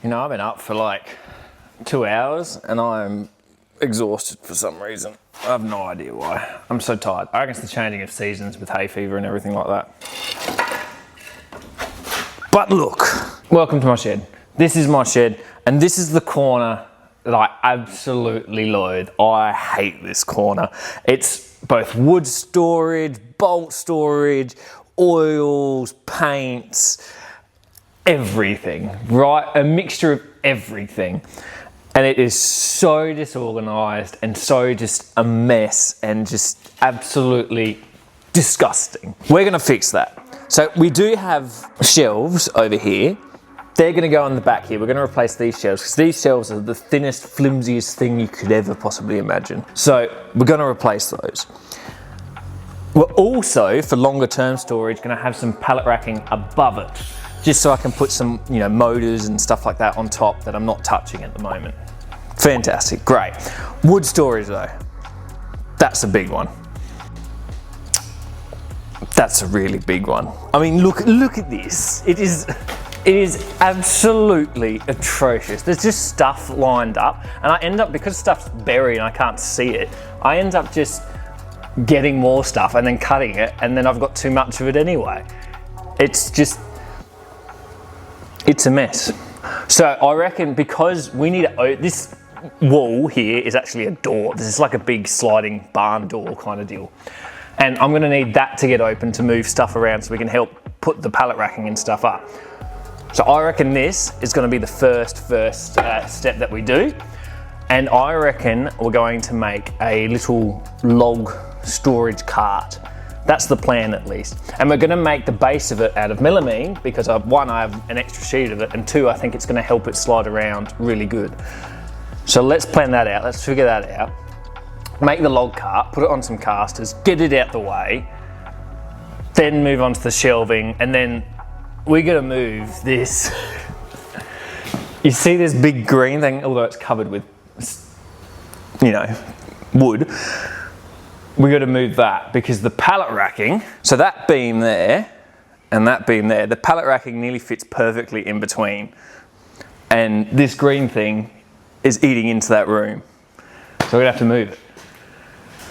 You know, I've been up for like 2 hours and I'm exhausted for some reason. I have no idea why. I'm so tired. I reckon it's the changing of seasons with hay fever and everything like that. But look, welcome to my shed. This is my shed and this is the corner that I absolutely loathe. I hate this corner. It's both wood storage, bolt storage, oils, paints, everything, right? A mixture of everything. And it is so disorganized and so just a mess and just absolutely disgusting. We're gonna fix that. So we do have shelves over here. They're gonna go on the back here. We're gonna replace these shelves because these shelves are the thinnest, flimsiest thing you could ever possibly imagine. So we're gonna replace those. We're also, for longer term storage, gonna have some pallet racking above it, just so I can put some, you know, motors and stuff like that on top that I'm not touching at the moment. Fantastic, great. Wood storage though, that's a big one. That's a really big one. I mean, look at this. It is absolutely atrocious. There's just stuff lined up and I end up, because stuff's buried and I can't see it, I end up just getting more stuff and then cutting it, and then I've got too much of it anyway. It's a mess. So I reckon, because we need this wall here is actually a door. This is like a big sliding barn door kind of deal. And I'm gonna need that to get open to move stuff around so we can help put the pallet racking and stuff up. So I reckon this is gonna be the first step that we do. And I reckon we're going to make a little log storage cart. That's the plan at least. And we're gonna make the base of it out of melamine because one, I have an extra sheet of it, and two, I think it's gonna help it slide around really good. So let's plan that out, let's figure that out. Make the log cart, put it on some casters, get it out the way, then move on to the shelving, and then we're gonna move this. You see this big green thing, although it's covered with, you know, wood. We got to move that because the pallet racking, so that beam there and that beam there, the pallet racking nearly fits perfectly in between. And this green thing is eating into that room. So we're gonna have to move it,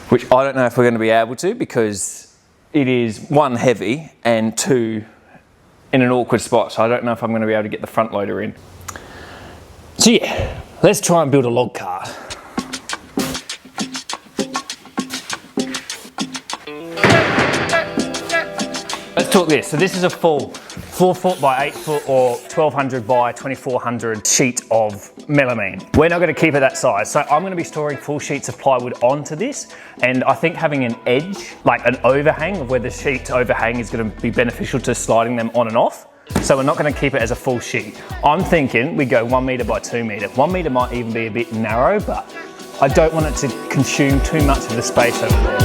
which I don't know if we're going to be able to because it is one, heavy, and two, in an awkward spot. So I don't know if I'm going to be able to get the front loader in. So yeah, let's try and build a log cart. Let's talk this. So this is a full 4 foot by 8 foot or 1200 by 2400 sheet of melamine. We're not going to keep it that size. So I'm going to be storing full sheets of plywood onto this. And I think having an edge, like an overhang of where the sheets overhang, is going to be beneficial to sliding them on and off. So we're not going to keep it as a full sheet. I'm thinking we go 1 meter by 2 meter. 1 meter might even be a bit narrow, but I don't want it to consume too much of the space over there.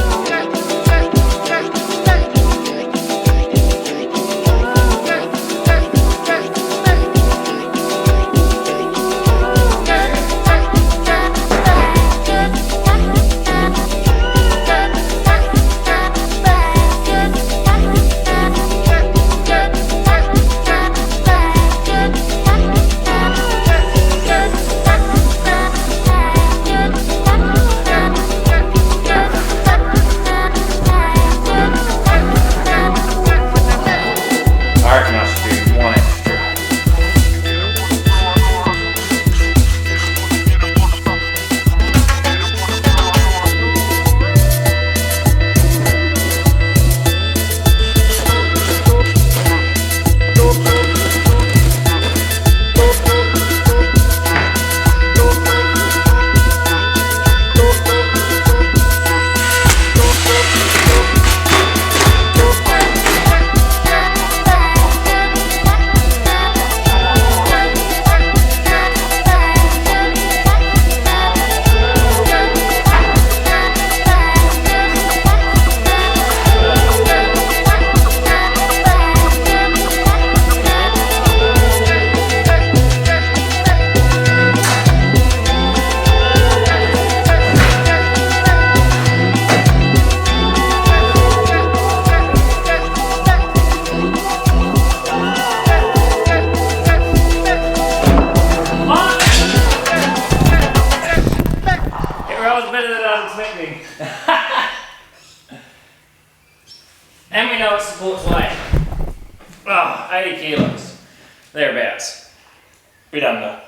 Bit under.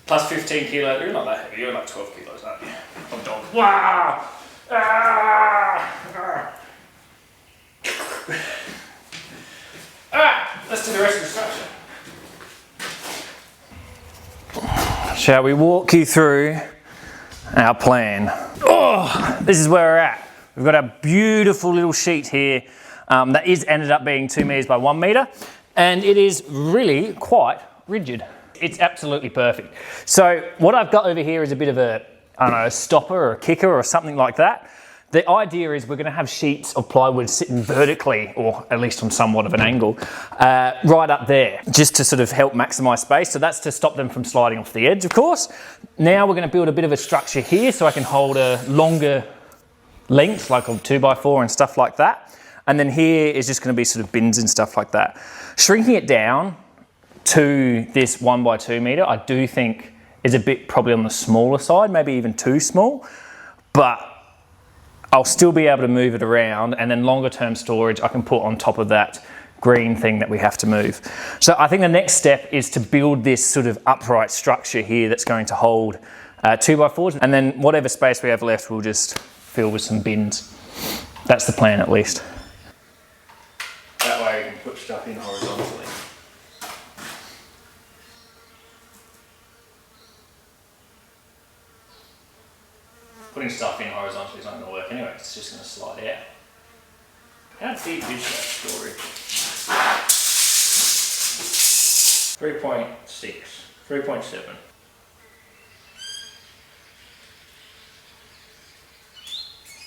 Plus 15 kilos. You're not that heavy. You're like 12 kilos, aren't you? I'm dog. Wow! Alright, let's do the rest of the structure. Shall we walk you through our plan? Oh, this is where we're at. We've got a beautiful little sheet here that is ended up being 2 meters by 1 meter, and it is really quite rigid. It's absolutely perfect. So what I've got over here is a bit of a, I don't know, a stopper or a kicker or something like that. The idea is we're going to have sheets of plywood sitting vertically, or at least on somewhat of an angle, right up there, just to sort of help maximise space. So that's to stop them from sliding off the edge, of course. Now we're going to build a bit of a structure here so I can hold a longer length, like a 2x4 and stuff like that. And then here is just going to be sort of bins and stuff like that. Shrinking it down to this 1x2 meter, I do think is a bit probably on the smaller side, maybe even too small, but I'll still be able to move it around, and then longer term storage I can put on top of that green thing that we have to move. So I think the next step is to build this sort of upright structure here that's going to hold 2x4s, and then whatever space we have left we'll just fill with some bins. That's the plan, at least. That way you can put stuff in horizontally. Putting stuff in horizontally is not going to work anyway, it's just going to slide out. How deep is that storage? 3.6, 3.7.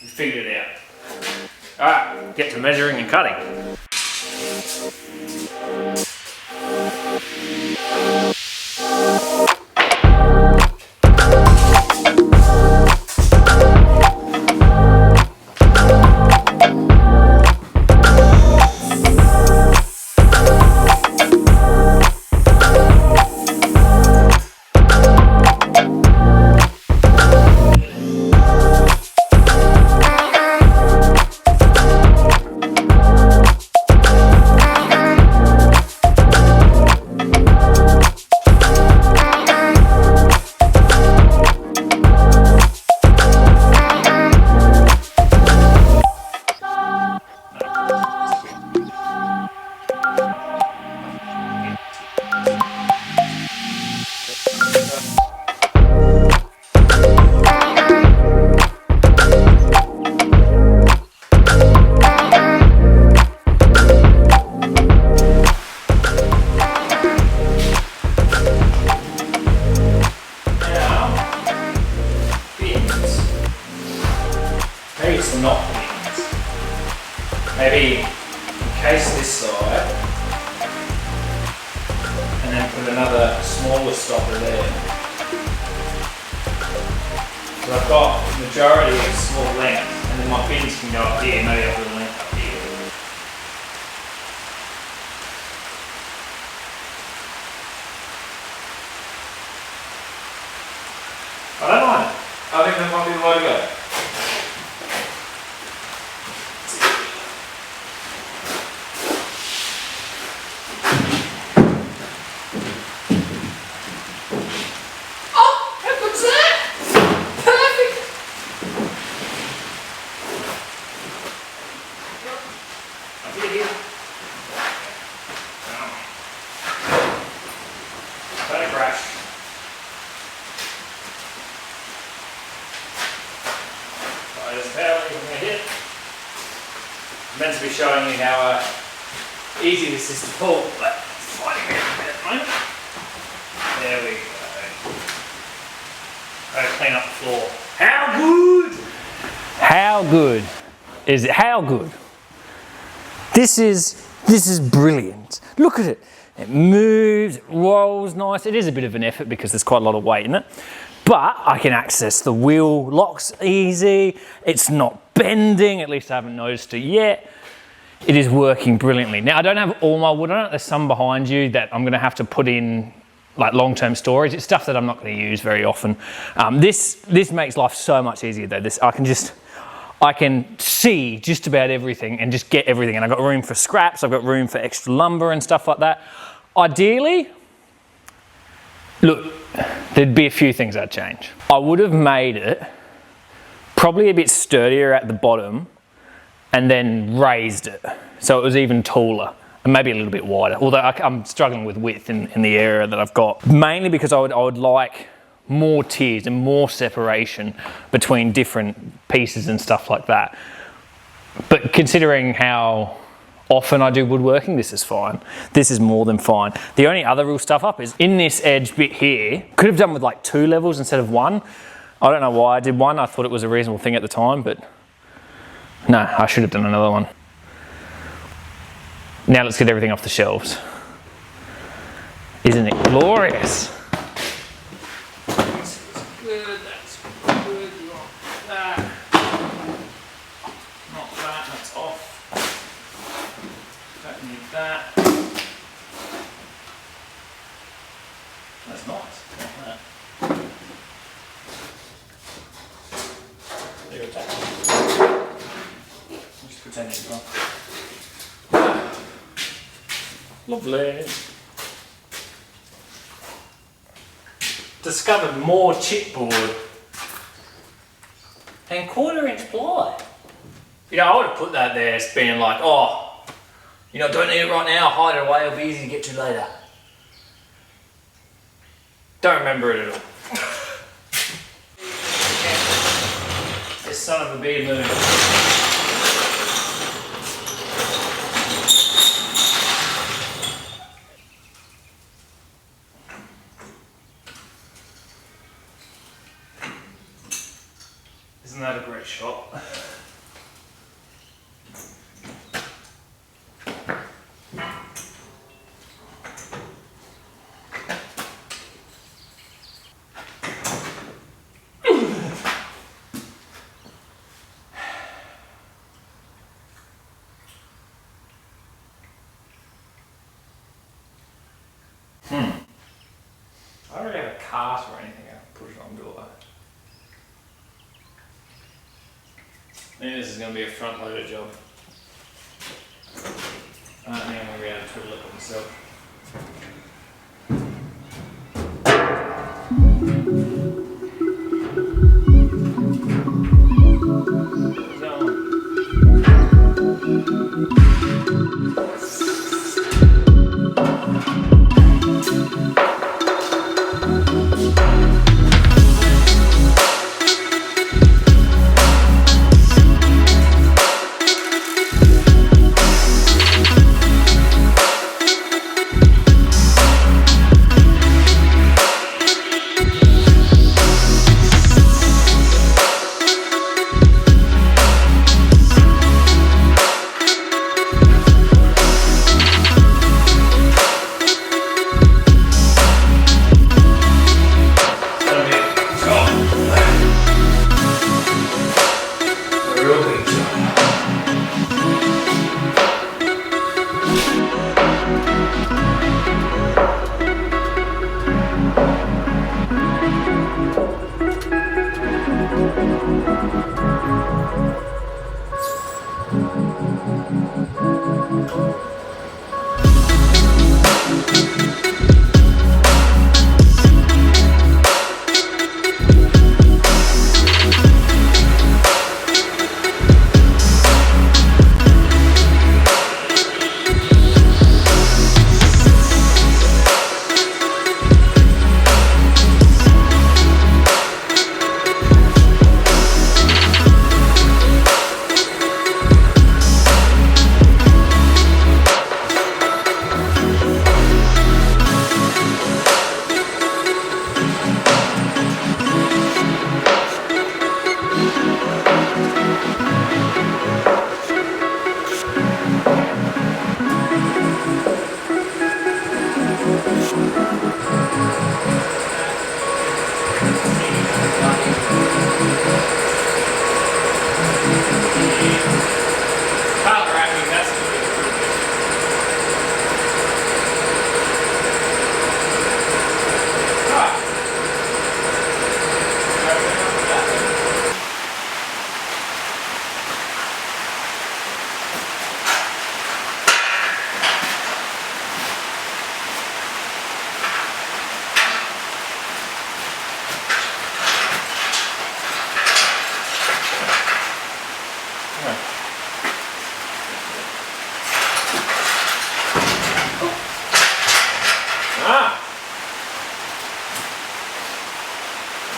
We figured it out. Alright, get to measuring and cutting. Maybe encase this side and then put another smaller stopper there. So I've got the majority of small length, and then my bins can go up here, maybe I'll put a length up here. I don't mind. I think that might be the way to go. I'm meant to be showing you how easy this is to pull, but it's fighting me a bit at the moment. There we go. Gotta clean up the floor. How good? How good is it? How good? This is brilliant. Look at it. It moves, it rolls nice. It is a bit of an effort because there's quite a lot of weight in it. But I can access the wheel locks easy. It's not bending, at least I haven't noticed it yet. It is working brilliantly. Now I don't have all my wood on it. There's some behind you that I'm gonna have to put in like long-term storage. It's stuff that I'm not gonna use very often. This makes life so much easier though. I can see just about everything and just get everything. And I've got room for scraps, I've got room for extra lumber and stuff like that. Ideally, Look, there'd be a few things I'd change. I would have made it probably a bit sturdier at the bottom and then raised it so it was even taller and maybe a little bit wider. Although I'm struggling with width in the area that I've got. Mainly because I would like more tiers and more separation between different pieces and stuff like that. But considering how often I do woodworking, this is fine. This is more than fine. The only other real stuff up is in this edge bit here, could have done with like 2 levels instead of 1. I don't know why I did 1. I thought it was a reasonable thing at the time, but no, I should have done another one. Now let's get everything off the shelves. Isn't it glorious? That's good, that's good, like that. Not that, that's off. Don't need that. That's nice, not that. They're attached. Just pretend it's not. Lovely. Discovered more chipboard and 1/4" ply. You know, I would have put that there as being like, oh, you know, don't need it right now, hide it away, it'll be easy to get to later. Don't remember it at all. This son of a bee moon. Isn't that a great shot? I don't really have a cart or anything I can put it on, do I? Maybe this is going to be a front loader job. I don't think I'm going to be able to twiddle it myself.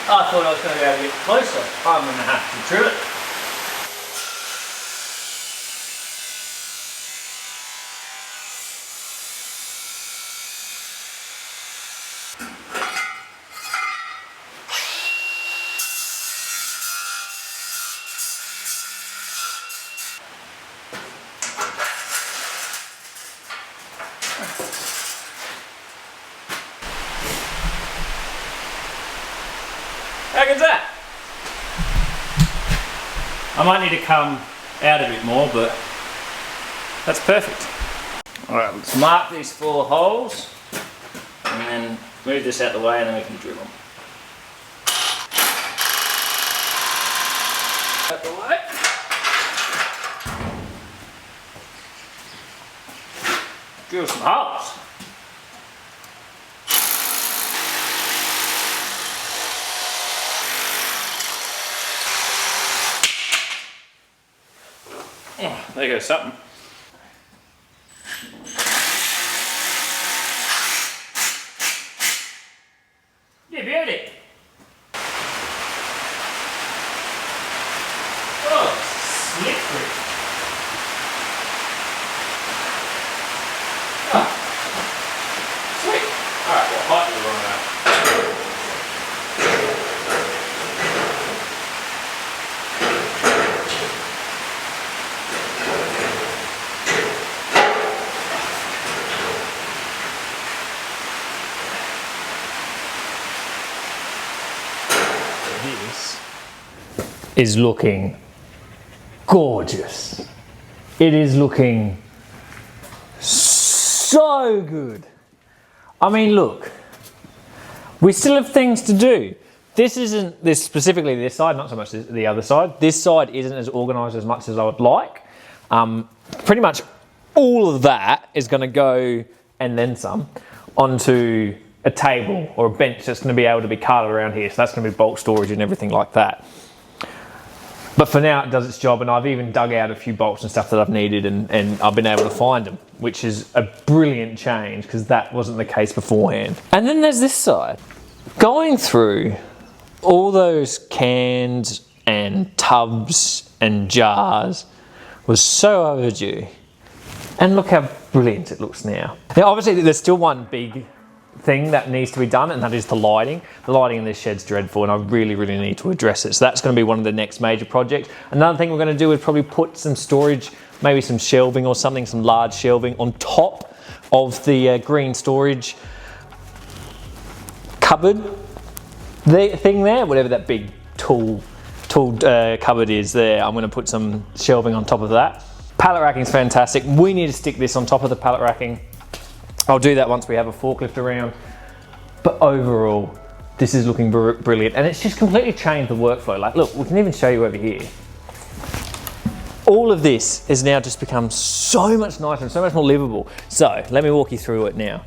I thought I was going to be able to get closer. I'm going to have to drill it. How good's that? I might need to come out a bit more, but that's perfect. Alright, let's mark these 4 holes and then move this out the way and then we can drill them. Out the way. Drill some holes. Oh, there goes something. Yeah, beauty. Oh, slippery. Oh, sweet. Alright, well, height is wrong now. This is looking gorgeous. It is looking so good. I mean, look, we still have things to do. This isn't, this specifically this side, not so much the other side. This side isn't as organised as much as I would like. Pretty much all of that is going to go, and then some, onto a table or a bench that's going to be able to be carted around here. So that's going to be bulk storage and everything like that. But for now it does its job, and I've even dug out a few bolts and stuff that I've needed, and I've been able to find them, which is a brilliant change because that wasn't the case beforehand. And then there's this side. Going through all those cans and tubs and jars was so overdue. And look how brilliant it looks now. Now obviously there's still one big thing that needs to be done, and that is the lighting. The lighting in this shed's dreadful, and I really need to address it. So that's going to be one of the next major projects. Another thing we're going to do is probably put some storage, maybe some shelving or something, some large shelving on top of the green storage cupboard thing there, whatever that big tool cupboard is there. I'm going to put some shelving on top of that. Pallet racking is fantastic. We need to stick this on top of the pallet racking. I'll do that once we have a forklift around. But overall, this is looking brilliant, and it's just completely changed the workflow. Like, look, we can even show you over here. All of this has now just become so much nicer and so much more livable. So let me walk you through it now.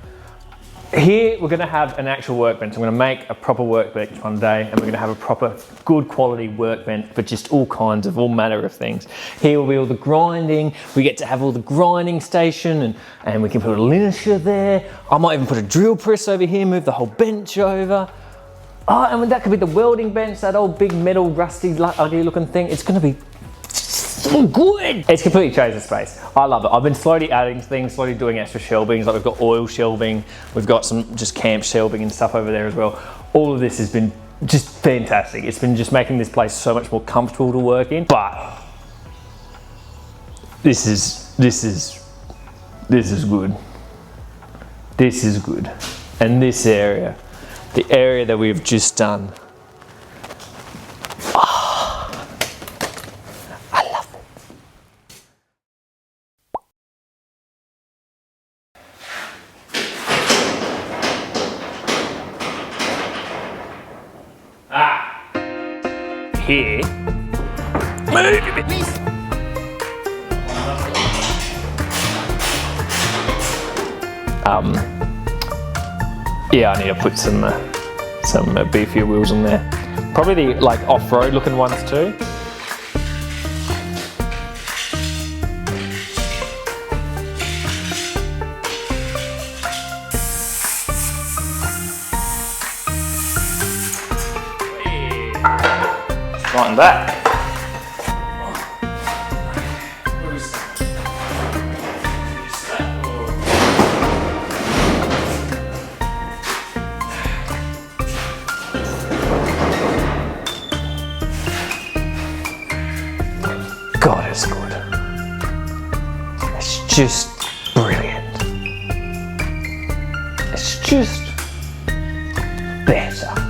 Here we're going to have an actual workbench. I'm going to make a proper workbench one day, and we're going to have a proper good quality workbench for just all manner of things. Here will be all the grinding. We get to have all the grinding station, and we can put a linisher there. I might even put a drill press over here, move the whole bench over. Oh, and that could be the welding bench, that old big metal rusty ugly looking thing. It's going to be so good. It's completely changed the space. I love it. I've been slowly adding things, slowly doing extra shelvings. Like we've got oil shelving, we've got some just camp shelving and stuff over there as well. All of this has been just fantastic. It's been just making this place so much more comfortable to work in. But this is good. This is good. And this area, the area that we've just done, here. Yeah, I need to put some beefier wheels on there. Probably the like off-road looking ones too. front and back. God, it's good. It's just brilliant. It's just better.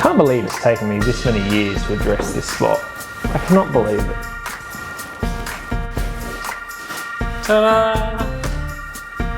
Can't believe it's taken me this many years to address this spot. I cannot believe it. Ta-da!